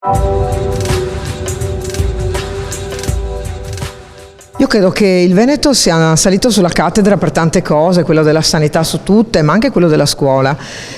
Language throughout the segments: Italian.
Io credo che il Veneto sia salito sulla cattedra per tante cose, quello della sanità su tutte, ma anche quello della scuola,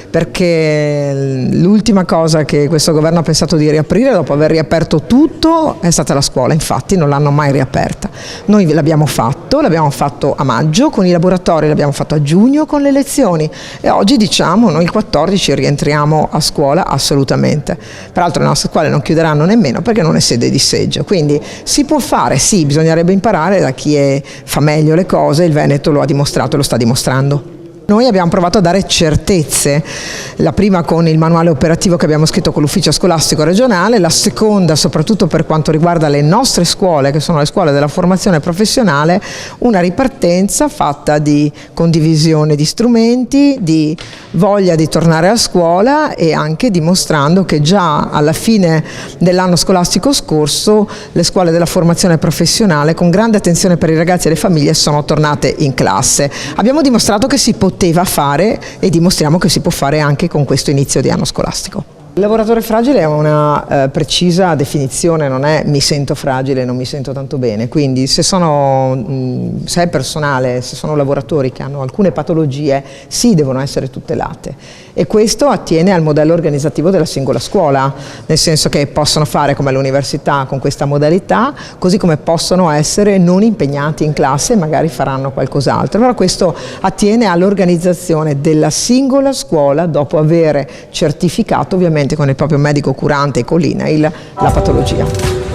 perché l'ultima cosa che questo governo ha pensato di riaprire dopo aver riaperto tutto è stata la scuola, infatti non l'hanno mai riaperta. Noi l'abbiamo fatto a maggio con i laboratori, l'abbiamo fatto a giugno con le lezioni e oggi diciamo noi il 14 rientriamo a scuola assolutamente. Peraltro le nostre scuole non chiuderanno nemmeno perché non è sede di seggio, quindi si può fare, sì, bisognerebbe imparare da chi fa meglio le cose, il Veneto lo ha dimostrato e lo sta dimostrando. Noi abbiamo provato a dare certezze, la prima con il manuale operativo che abbiamo scritto con l'ufficio scolastico regionale, la seconda soprattutto per quanto riguarda le nostre scuole, che sono le scuole della formazione professionale, una ripartenza fatta di condivisione di strumenti, di voglia di tornare a scuola e anche dimostrando che già alla fine dell'anno scolastico scorso le scuole della formazione professionale con grande attenzione per i ragazzi e le famiglie sono tornate in classe. Abbiamo dimostrato che si poteva fare e dimostriamo che si può fare anche con questo inizio di anno scolastico. Il lavoratore fragile è una precisa definizione, non è mi sento fragile, non mi sento tanto bene, quindi se è personale, se sono lavoratori che hanno alcune patologie, sì, devono essere tutelate e questo attiene al modello organizzativo della singola scuola, nel senso che possono fare come all'università con questa modalità, così come possono essere non impegnati in classe e magari faranno qualcos'altro, però questo attiene all'organizzazione della singola scuola dopo aver certificato ovviamente con il proprio medico curante e con l'INAIL la patologia.